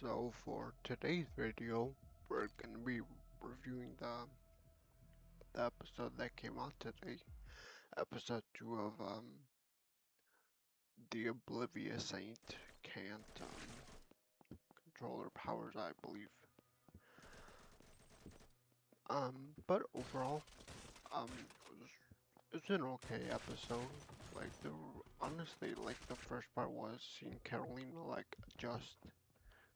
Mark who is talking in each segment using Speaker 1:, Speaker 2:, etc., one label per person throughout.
Speaker 1: So for today's video, we're gonna be reviewing the episode that came out today, episode 2 of the Oblivious Saint Cant controller powers, I believe. But overall, it was an okay episode. Like honestly, like the first part was seeing Carolina like adjust.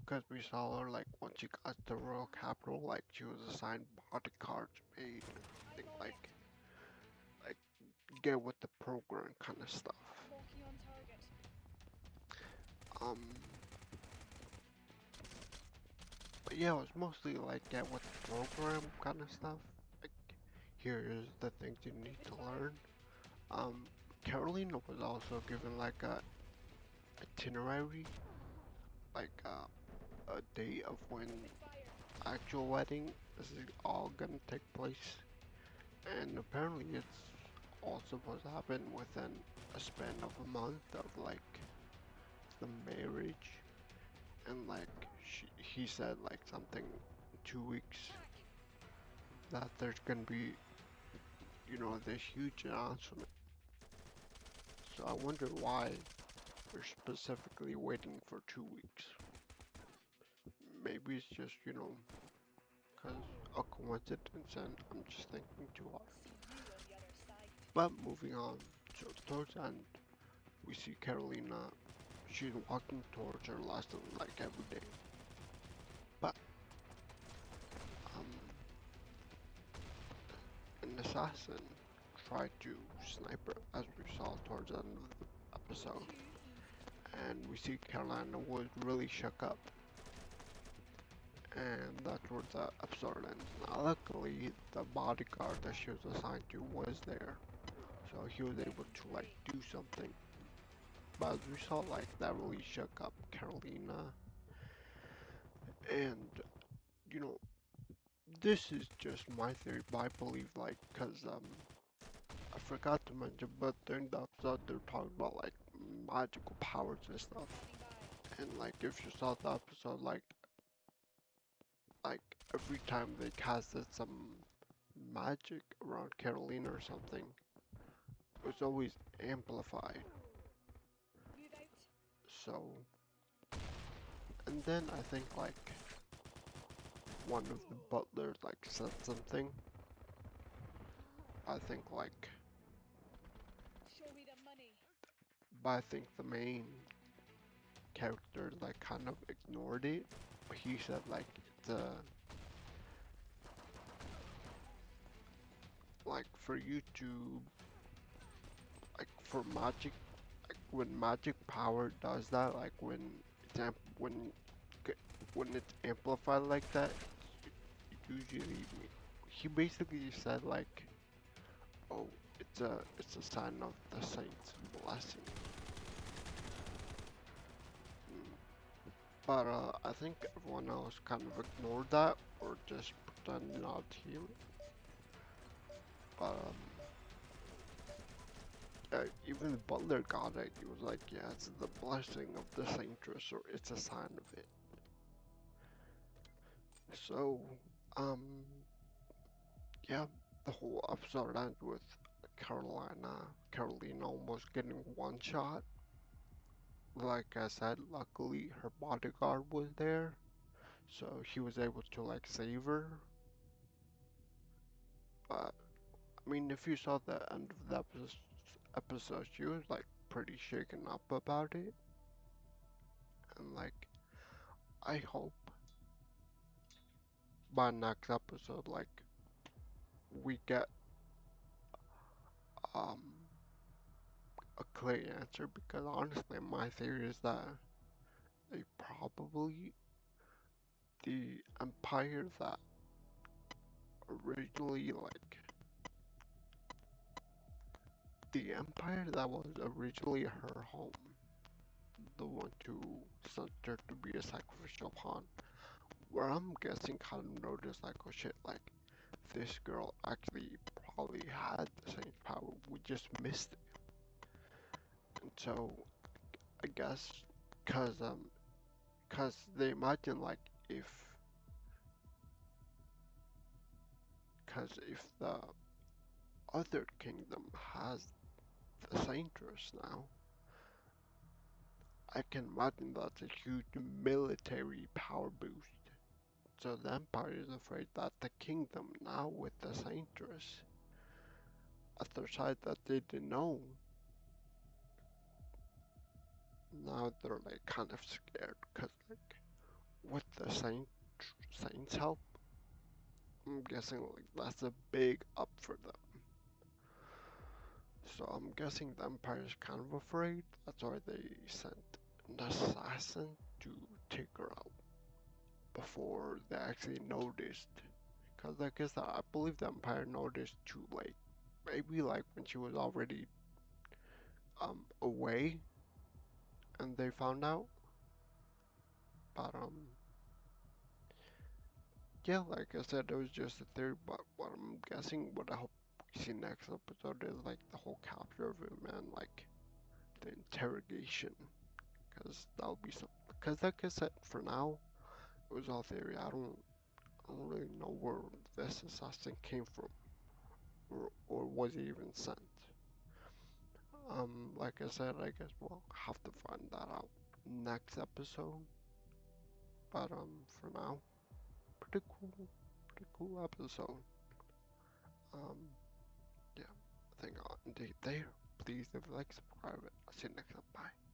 Speaker 1: Because we saw her, like, once she got to Royal Capital, like, she was assigned bodyguards, made, and things like, get with the program kind of stuff. Um, but yeah, it was mostly, like, get with the program kind of stuff. Like, here's the things you need to learn. Um, Carolina was also given, like, a itinerary, like, a day of when actual wedding is all gonna take place. And apparently it's all supposed to happen within a span of a month of like the marriage. And like he said like something 2 weeks that there's gonna be, this huge announcement. So I wonder why they're specifically waiting for 2 weeks. Maybe it's just, cause a coincidence and I'm just thinking too hard. But moving on, so towards the end, we see Carolina. She's walking towards her lesson like every day. But um, an assassin tried to snipe her, as we saw towards the end of the episode. And we see Carolina was really shook up. And that's where the episode ends. Now, luckily, the bodyguard that she was assigned to was there. So he was able to, like, do something. But as we saw, like, that really shook up Carolina. And, you know, this is just my theory, but I believe, like, because, I forgot to mention, but during the episode, they're talking about, like, magical powers and stuff. And, like, if you saw the episode, like, every time they casted some magic around Carolina or something, it was always amplified. So, and then I think, like, one of the butlers, like, said something. I think, like, but I think the main character, like, kind of ignored it. But he said, like, the, like, for you to, like, for magic, like, when magic power does that, like, when it's when it's amplified like that, usually, he basically said, like, oh, it's a sign of the saint's blessing. But I think everyone else kind of ignored that or just pretended not to hear it. But even the butler got it. He was like, "Yeah, it's the blessing of the saintress, or it's a sign of it." So, um, yeah, the whole episode ends with Carolina almost getting one shot. Like I said, luckily her bodyguard was there, so he was able to like save her. But I mean, if you saw the end of the episode, she was like pretty shaken up about it, and like I hope by next episode, like we get um a clear answer. Because honestly, my theory is that they probably the empire that originally like the empire that was originally her home, the one to sent her to be a sacrificial pawn, where I'm guessing kind of noticed like, oh shit, like this girl actually probably had the same power, we just missed it. And so I guess because Cause they imagine like cause if the other kingdom has the Saintress now, I can imagine that's a huge military power boost. So the Empire is afraid that the kingdom now with the Saintress at their side that they didn't know, now they're like kind of scared because like with the Saints help, I'm guessing like that's a big up for them. So I'm guessing the Empire is kind of afraid. That's why they sent an assassin to take her out before they actually noticed. Cause like I said, I believe the Empire noticed too late. Maybe like when she was already away and they found out. But yeah, like I said, it was just a theory. But what I'm guessing, what I hope we see next episode is like the whole capture of him and like the interrogation. Cause that'll be some. Cause like I said, for now it was all theory. I don't really know where this assassin came from, or was he even sent. Like I said, I guess we'll have to find that out next episode. But for now, pretty cool episode. Um, yeah, I think I'll end it there. Please leave a like, subscribe. I'll see you next time. Bye.